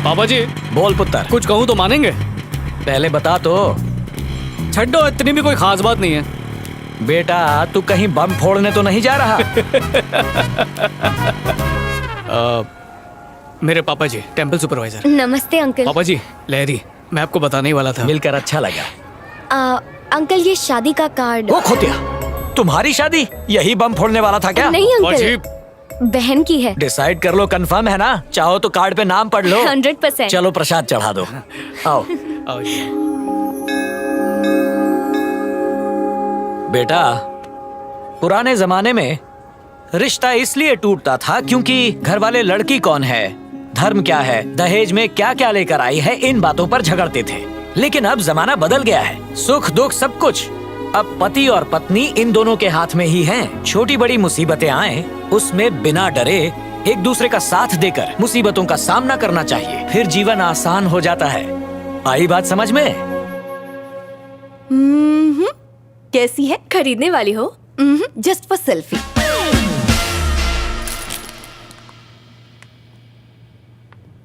पापा जी बोल पुत्र। कुछ कहूँ तो मानेंगे? पहले बता तो। छड्डो, इतनी भी कोई खास बात नहीं है। बेटा तू कहीं बम फोड़ने तो नहीं जा रहा? मेरे पापा जी टेम्पल सुपरवाइजर। नमस्ते अंकल। पापा जी लहरी, मैं आपको बताने ही वाला था। मिलकर अच्छा लगा। अंकल ये शादी का कार्ड। वो खोतिया, तुम्हारी शादी? यही बम फोड़ने वाला था क्या? नहीं अंकल, बहन की है। डिसाइड कर लो, कंफर्म है ना? चाहो तो कार्ड पे नाम पढ़ लो। 100%। चलो प्रसाद चढ़ा दो। आओ। बेटा, पुराने जमाने में रिश्ता इसलिए टूटता था क्योंकि घर वाले लड़की कौन है, धर्म क्या है, दहेज में क्या क्या लेकर आई है, इन बातों पर झगड़ते थे। लेकिन अब जमाना बदल गया है, सुख दुख सब कुछ अब पति और पत्नी इन दोनों के हाथ में ही हैं। छोटी बड़ी मुसीबतें आए उसमें बिना डरे एक दूसरे का साथ देकर मुसीबतों का सामना करना चाहिए, फिर जीवन आसान हो जाता है। आई बात समझ में? कैसी है? खरीदने वाली हो? Just for selfie.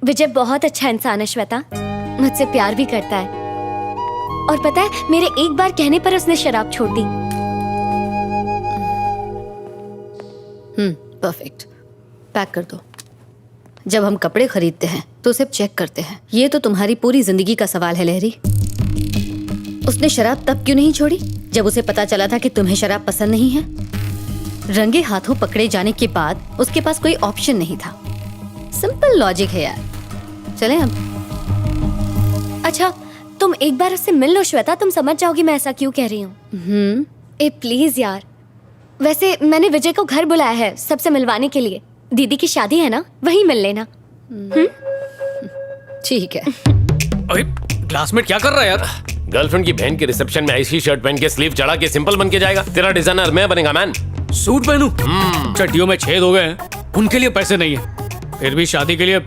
विजय बहुत अच्छा इंसान है श्वेता, मुझसे प्यार भी करता है और पता है मेरे एक बार कहने पर उसने शराब छोड़ दी। परफेक्ट। पैक कर दो। जब हम कपड़े खरीदते हैं तो सिर्फ चेक करते हैं। ये तो तुम्हारी पूरी जिंदगी का सवाल है लहरी। उसने शराब तब क्यों नहीं छोड़ी जब उसे पता चला था कि तुम्हें शराब पसंद नहीं है? रंगे हाथों पकड़े जाने के बाद उसके पास कोई ऑप्शन नहीं था। सिंपल लॉजिक है यार। चलें अब। अच्छा तुम एक बार उससे मिल लो श्वेता, तुम समझ जाओगी मैं ऐसा क्यों कह रही हूँ। ए प्लीज यार। वैसे मैंने विजय को घर बुलाया है सबसे मिलवाने के लिए। दीदी की शादी है ना, वहीं मिल लेना। ठीक है। अरे क्लासमेट क्या कर रहा है यार? गर्लफ्रेंड की बहन के रिसेप्शन में ऐसी शर्ट पहन के स्लीव चढ़ा के सिंपल बन के जाएगा? तेरा डिजाइनर मैं बनेगा मैन। सूट पहनूं? चड्डियों में छेद हो गए हैं, उनके लिए पैसे नहीं है, फिर भी शादी के लिए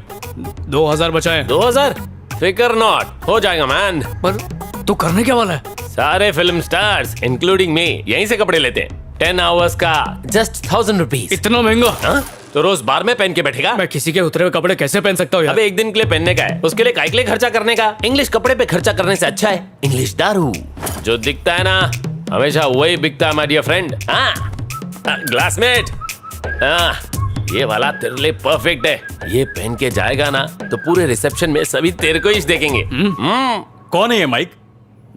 2000 बचाए। 2000? फिकर नॉट, हो जाएगा मैन। पर तू करने क्या वाला है? सारे फिल्म स्टार्स इंक्लूडिंग मी यहीं से कपड़े लेते हैं। 10 आवर्स का जस्ट 1000 रुपीज। इतना महंगा? तो रोज बार में पहन के बैठेगा? मैं किसी के उतरे हुए कपड़े कैसे पहन सकता हूँ यार? अबे एक दिन के लिए पहनने का है, उसके लिए काय के लिए खर्चा करने का? इंग्लिश कपड़े पे खर्चा करने से अच्छा है इंग्लिश दारू। जो दिखता है ना हमेशा वही बिकता है माय डियर फ्रेंड। ग्लासमेट, ये वाला तेरे लिए परफेक्ट है। ये पहन के जाएगा ना तो पूरे रिसेप्शन में सभी तेरे को ही देखेंगे। कौन है ये माइक?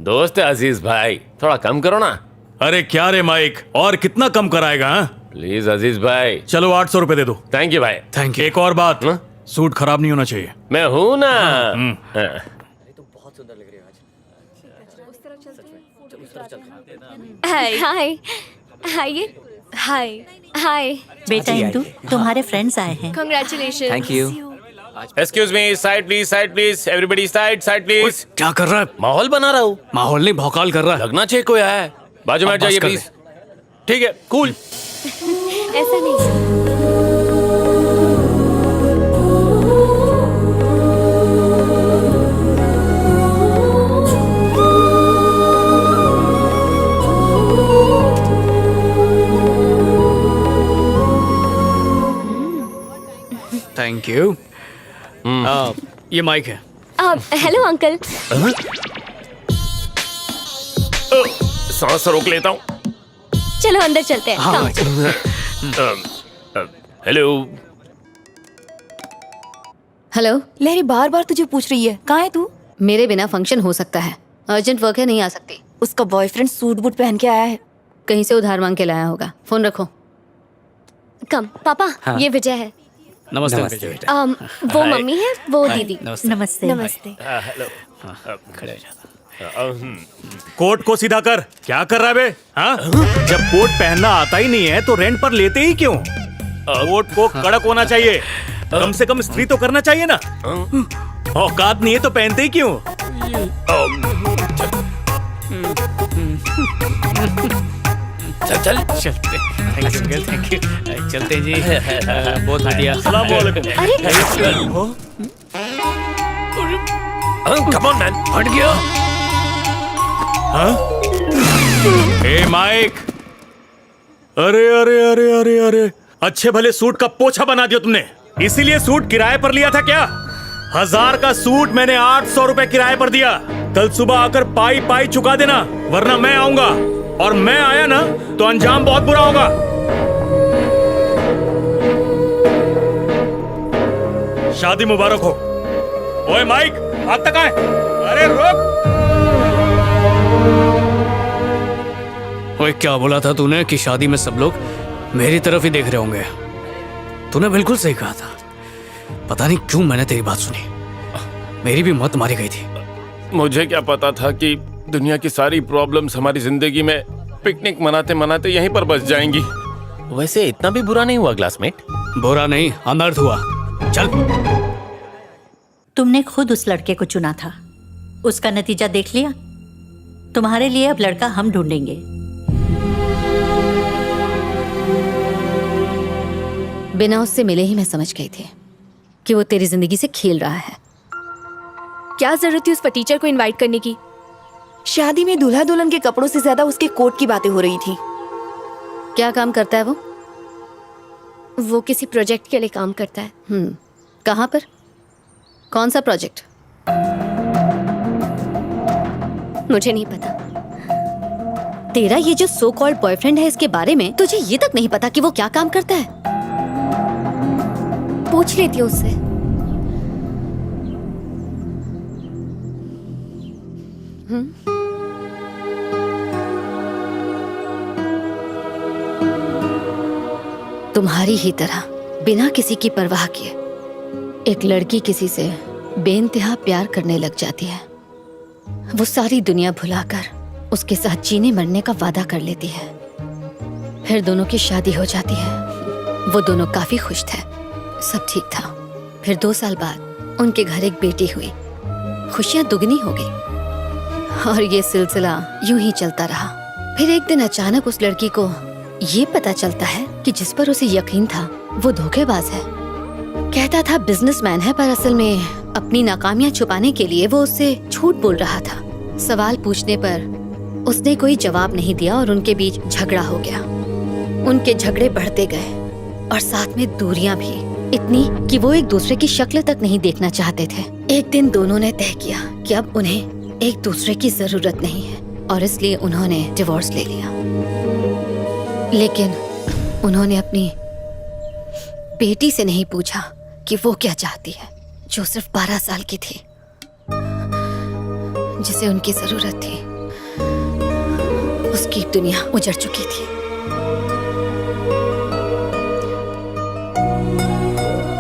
दोस्त है अजीज भाई, थोड़ा कम करो ना। अरे क्या रे माइक, और कितना कम कराएगा? प्लीज अजीज भाई। चलो 800 रुपए दे दो। थैंक यू भाई। Thank you. एक और बात, सूट खराब नहीं होना चाहिए। मैं हूँ ना। हाय हाय हाय हाय हाय। बेटा इंदु, तुम्हारे फ्रेंड्स आए हैं। Congratulation. Thank you. Excuse me, side please, everybody side please. क्या कर रहा है? माहौल बना रहा हूँ। माहौल नहीं, भौकाल कर रहा है। लगना चाहिए कोई आया है। बाजू में हट जाइए प्लीज। ठीक है, कूल। ऐसा नहीं। Thank you. ये माइक है। Hello uncle. सांस रोक लेता हूँ। चलो अंदर चलते हैं। हाँ, हेलो। हेलो। लहरी बार बार तुझे पूछ रही है, कहाँ है तू? मेरे बिना फंक्शन हो सकता है, अर्जेंट वर्क है, नहीं आ सकती। उसका बॉयफ्रेंड सूट बूट पहन के आया है। कहीं से उधार मांग के लाया होगा। फोन रखो। कम पापा। ये विजय है। नमस्ते। वो मम्मी है, वो दीदी। नमस्ते। नमस्ते। हेलो। कोट को सीधा कर। क्या कर रहा है बे? हाँ? जब कोट पहनना आता ही नहीं है तो रेंट पर लेते ही क्यों? कोट को कड़क होना चाहिए, कम से कम इस्त्री तो करना चाहिए ना। औकात नहीं है तो पहनते ही क्यों? चल चलते। Thank you. चलते जी। बहुत बढ़िया। अस्सलाम वालेकुम। कम ऑन मैन, हट गया। ए माइक, अरे अरे अरे अरे अरे, अच्छे भले सूट का पोछा बना दिया तुमने। इसीलिए सूट किराए पर लिया था क्या? 1000 का सूट मैंने 800 रुपए किराए पर दिया। कल सुबह आकर पाई पाई चुका देना, वरना मैं आऊंगा, और मैं आया ना तो अंजाम बहुत बुरा होगा। शादी मुबारक हो। ओए माइक, भाग तक आए। अरे रुक। ओए क्या बोला था तूने कि शादी में सब लोग मेरी तरफ ही देख रहे होंगे? तूने बिल्कुल सही कहा था। पता नहीं क्यों मैंने तेरी बात सुनी, मेरी भी मौत मारी गई थी। मुझे क्या पता था कि दुनिया की सारी प्रॉब्लम्स हमारी जिंदगी में पिकनिक मनाते मनाते यहीं पर बस जाएंगी। वैसे इतना भी बुरा नहीं हुआ क्लासमेट। बुरा नहीं, अनर्थ हुआ। चल। तुमने खुद उस लड़के को चुना था, उसका नतीजा देख लिया। तुम्हारे लिए अब लड़का हम ढूंढेंगे। बिना उससे मिले ही मैं समझ गई थी कि वो तेरी जिंदगी से खेल रहा है। क्या जरूरत थी उस टीचर को इनवाइट करने की? शादी में दूल्हा दुल्हन के कपड़ों से ज्यादा उसके कोट की बातें हो रही थी। क्या काम करता है वो? वो किसी प्रोजेक्ट के लिए काम करता है। कहाँ पर? कौन सा प्रोजेक्ट? मुझे नहीं पता। तेरा ये जो सो कॉल्ड बॉयफ्रेंड है, इसके बारे में तुझे ये तक नहीं पता कि वो क्या काम करता है? पूछ लेती हूँ उससे। तुम्हारी ही तरह बिना किसी की परवाह किए एक लड़की किसी से बेइंतहा प्यार करने लग जाती है। वो सारी दुनिया भुलाकर उसके साथ जीने मरने का वादा कर लेती है। फिर दोनों की शादी हो जाती है। वो दोनों काफी खुश थे, सब ठीक था। फिर 2 साल बाद उनके घर एक बेटी हुई। खुशियां दुगनी हो गई और ये सिलसिला यूं ही चलता रहा। फिर एक दिन अचानक उस लड़की को ये पता चलता है कि जिस पर उसे यकीन था वो धोखेबाज है। कहता था बिजनेसमैन है, पर असल में अपनी नाकामियां छुपाने के लिए वो उससे झूठ बोल रहा था। सवाल पूछने पर उसने कोई जवाब नहीं दिया और उनके बीच झगड़ा हो गया। उनके झगड़े बढ़ते गए और साथ में दूरियां भी, इतनी कि वो एक दूसरे की शक्ल तक नहीं देखना चाहते थे। एक दिन दोनों ने तय किया कि अब उन्हें एक दूसरे की जरूरत नहीं है और इसलिए उन्होंने डिवोर्स ले लिया। लेकिन उन्होंने अपनी बेटी से नहीं पूछा कि वो क्या चाहती है, जो सिर्फ 12 साल की थी, जिसे उनकी जरूरत थी। उसकी दुनिया उजड़ चुकी थी।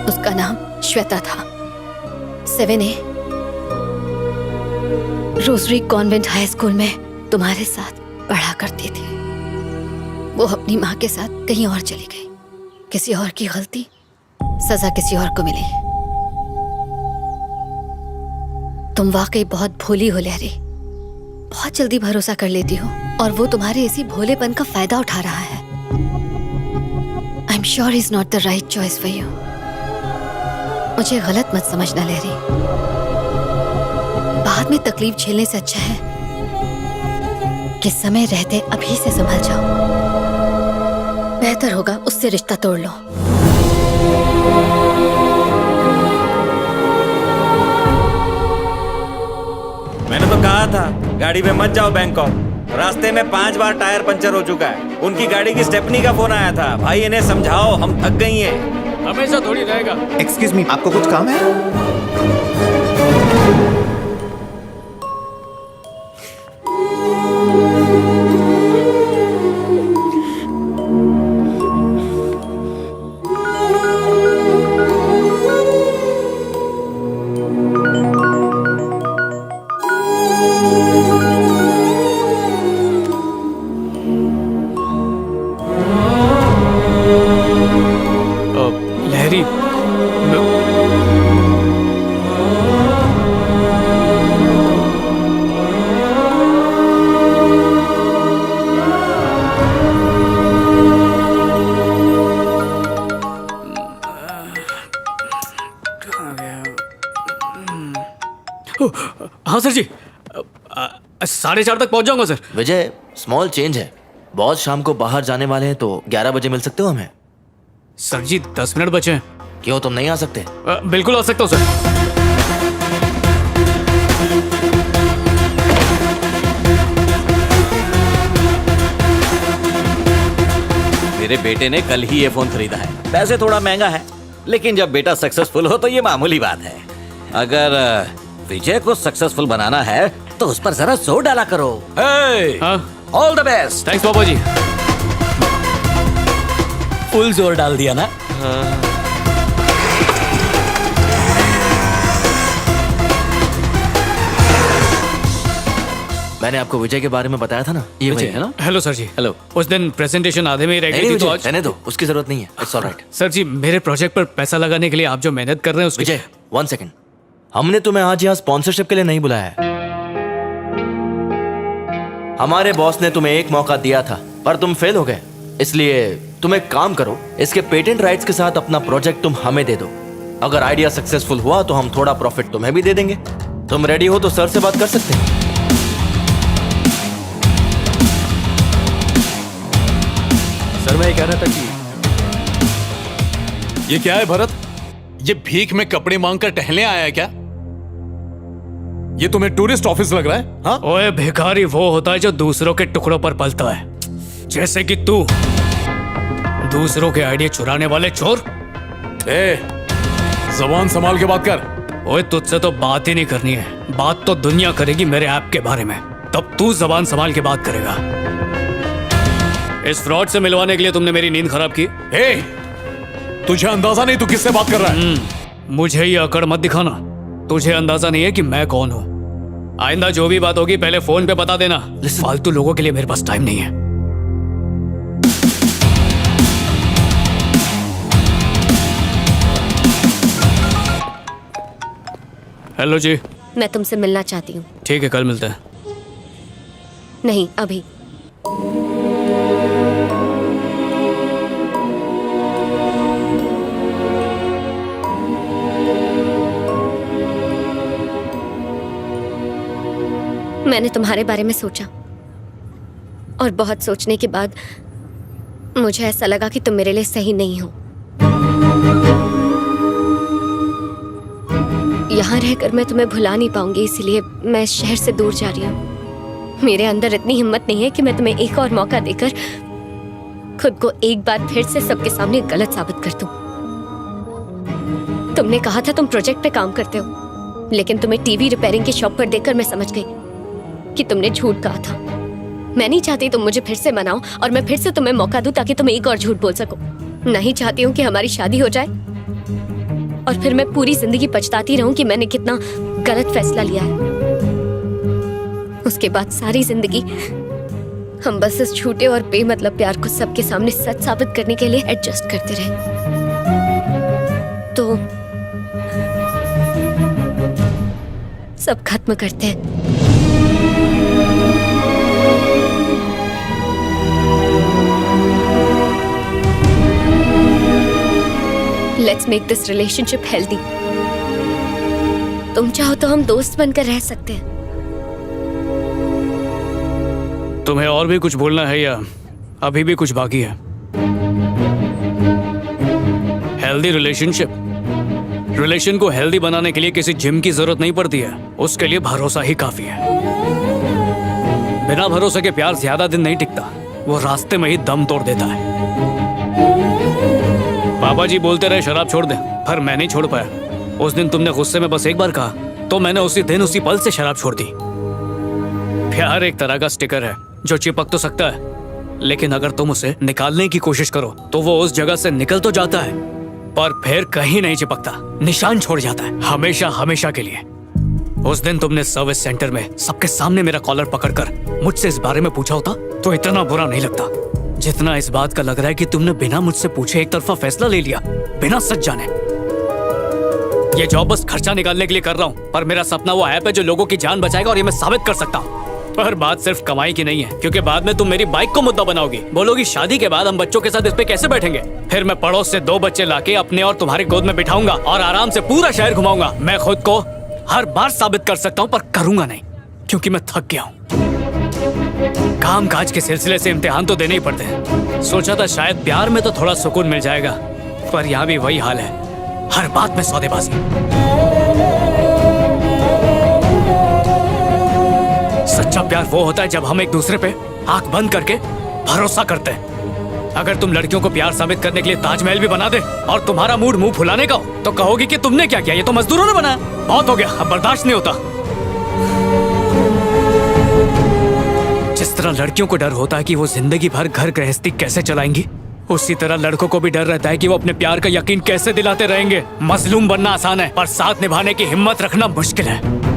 उसका नाम श्वेता था। 7A rosary convent high school में तुम्हारे साथ पढ़ा करती थी। वो अपनी माँ के साथ कहीं और चली गई। किसी और की गलती, सजा किसी और को मिली। तुम वाकई बहुत भोली हो लहरी, बहुत जल्दी भरोसा कर लेती हो और वो तुम्हारे इसी भोलेपन का फायदा उठा रहा है। I am sure he is not the right choice for you. मुझे गलत मत समझना लहरी, बाद में तकलीफ झेलने से अच्छा है कि समय रहते अभी से संभल जाओ। बेहतर होगा उससे रिश्ता तोड़ लो। मैंने तो कहा था गाड़ी में मत जाओ बैंकॉक। रास्ते में 5 बार टायर पंचर हो चुका है। उनकी गाड़ी की स्टेपनी का फोन आया था, भाई इन्हें समझाओ, हम थक गई हैं। हमेशा थोड़ी रहेगा। एक्सक्यूज मी, आपको कुछ काम है? लहरी, हाँ सर जी, 4:30 तक पहुंच जाऊंगा सर। विजय, स्मॉल चेंज है। बॉस शाम को बाहर जाने वाले हैं, तो 11 बजे मिल सकते हो हमें? सर जी 10 मिनट बचे हैं। क्यों, तुम नहीं आ सकते? बिल्कुल आ सकता हूँ सर। मेरे बेटे ने कल ही ये फोन खरीदा है। वैसे थोड़ा महंगा है, लेकिन जब बेटा सक्सेसफुल हो तो ये मामूली बात है। अगर विजय को सक्सेसफुल बनाना है तो उस पर जरा जोर डाला करो। All the best. थैंक्स पापा जी। फुल जोर डाल दिया ना। मैंने आपको विजय के बारे में बताया था ना, ये वही है ना। हेलो सर जी। हेलो। उस दिन प्रेजेंटेशन आधे में ही रह गई थी तो आज। रहने दो, उसकी जरूरत नहीं है। It's alright. सर जी, मेरे प्रोजेक्ट पर पैसा लगाने के लिए आप जो मेहनत कर रहे हैं उसके विजय, 1 सेकंड। हमने तुम्हें आज यहाँ स्पॉन्सरशिप के लिए नहीं बुलाया है। हमारे बॉस ने तुम्हें एक मौका दिया था पर तुम फेल हो गए, इसलिए तुम एक काम करो, इसके पेटेंट राइट्स के साथ अपना प्रोजेक्ट तुम हमें दे दो। अगर आइडिया सक्सेसफुल हुआ तो हम थोड़ा प्रॉफिट तुम्हें भी दे देंगे। तुम रेडी हो तो सर से बात कर सकते हैं। सर मैं ये कह रहा था कि ये क्या है भरत, ये भीख में कपड़े मांग कर टहलने आया है क्या? ये तुम्हें टूरिस्ट ऑफिस लग रहा है? हाँ? ओए भिखारी वो होता है जो दूसरों के टुकड़ों पर पलता है, जैसे कि तू, दूसरों के आइडिया चुराने वाले चोर। जबान संभाल के बात कर। ओए तुझसे तो बात ही नहीं करनी है, बात तो दुनिया करेगी मेरे ऐप के बारे में, तब तू जबान संभाल के बात करेगा। इस फ्रॉड से मिलवाने के लिए तुमने मेरी नींद खराब की। तुझे अंदाजा नहीं तू किससे बात कर रहा है? मुझे ये अकड़ मत दिखाना, तुझे अंदाजा नहीं है कि मैं कौन हूँ। आइंदा जो भी बात होगी पहले फोन पे बता देना, फालतू लोगों के लिए मेरे पास टाइम नहीं है। हेलो जी। मैं तुमसे मिलना चाहती हूँ। ठीक है, कल मिलते हैं। नहीं, अभी। मैंने तुम्हारे बारे में सोचा और बहुत सोचने के बाद मुझे ऐसा लगा कि तुम मेरे लिए सही नहीं हो। यहाँ रहकर मैं तुम्हें भुला नहीं पाऊंगी, इसीलिए मैं इस शहर से दूर जा रही हूँ। मेरे अंदर इतनी हिम्मत नहीं है कि मैं तुम्हें एक और मौका देकर खुद को एक बार फिर से सबके सामने गलत साबित कर दूं। तुमने कहा था तुम प्रोजेक्ट पे काम करते हो, लेकिन तुम्हें टीवी रिपेयरिंग की शॉप पर देखकर मैं समझ गई कि तुमने झूठ कहा था। मैं नहीं चाहती तुम मुझे फिर से मनाओ और मैं फिर से तुम्हें मौका दूं ताकि तुम एक और झूठ बोल सको। नहीं चाहती हूँ कि हमारी शादी हो जाए और फिर मैं पूरी जिंदगी पछताती रहूं कि मैंने कितना गलत फैसला लिया है। उसके बाद सारी जिंदगी हम बस इस झूठे और बेमतलब प्यार को सबके सामने सच साबित करने के लिए एडजस्ट करते रहे। तो सब खत्म करते हैं। Let's make this relationship healthy. तुम चाहो तो हम दोस्त बनकर रह सकते हैं। तुम्हें और भी कुछ बोलना है या अभी भी कुछ बाकी है? हेल्दी रिलेशन को हेल्दी बनाने के लिए किसी जिम की जरूरत नहीं पड़ती है, उसके लिए भरोसा ही काफी है। बिना भरोसे के प्यार ज्यादा दिन नहीं टिकता, वो रास्ते में ही दम तोड़ देता है। पापा जी बोलते रहे शराब छोड़ दे, पर मैं नहीं छोड़ पाया। उस दिन तुमने गुस्से में बस एक बार कहा तो मैंने उसी दिन उसी पल से शराब छोड़ दी। प्यार एक तरह का स्टिकर है जो चिपक तो सकता है, लेकिन अगर तुम उसे निकालने की कोशिश करो तो वो उस जगह से निकल तो जाता है पर फिर कहीं नहीं चिपकता, निशान छोड़ जाता है हमेशा हमेशा के लिए। उस दिन तुमने सर्विस सेंटर में सबके सामने मेरा कॉलर पकड़कर मुझसे इस बारे में पूछा होता तो इतना बुरा नहीं लगता जितना इस बात का लग रहा है कि तुमने बिना मुझसे पूछे एक तरफा फैसला ले लिया, बिना सच जाने। ये जॉब बस खर्चा निकालने के लिए कर रहा हूँ, पर मेरा सपना वो ऐप है जो लोगों की जान बचाएगा और ये मैं साबित कर सकता हूँ। पर बात सिर्फ कमाई की नहीं है, क्योंकि बाद में तुम मेरी बाइक को मुद्दा बनाओगी, बोलोगी शादी के बाद हम बच्चों के साथ इस पे कैसे बैठेंगे। फिर मैं पड़ोस से 2 बच्चे लाके अपने और तुम्हारी गोद में बिठाऊंगा और आराम से पूरा शहर घुमाऊंगा। मैं खुद को हर बार साबित कर सकता हूँ पर करूंगा नहीं, क्योंकि मैं थक गया हूँ। काम काज के सिलसिले से इम्तिहान तो देने ही पड़ते हैं। सोचा था शायद प्यार में तो थोड़ा सुकून मिल जाएगा, पर यहाँ भी वही हाल है, हर बात में सौदेबाजी। सच्चा प्यार वो होता है जब हम एक दूसरे पे आंख बंद करके भरोसा करते हैं, अगर तुम लड़कियों को प्यार साबित करने के लिए ताजमहल भी बना दे और तुम्हारा मूड मुंह फुलाने का हो तो कहोगी कि तुमने क्या किया, ये तो मजदूरों ने बनाया। बहुत हो गया, अब बर्दाश्त नहीं होता। जिस तरह लड़कियों को डर होता है कि वो जिंदगी भर घर गृहस्थी कैसे चलाएंगी, उसी तरह लड़कों को भी डर रहता है कि वो अपने प्यार का यकीन कैसे दिलाते रहेंगे। मजलूम बनना आसान है पर साथ निभाने की हिम्मत रखना मुश्किल है।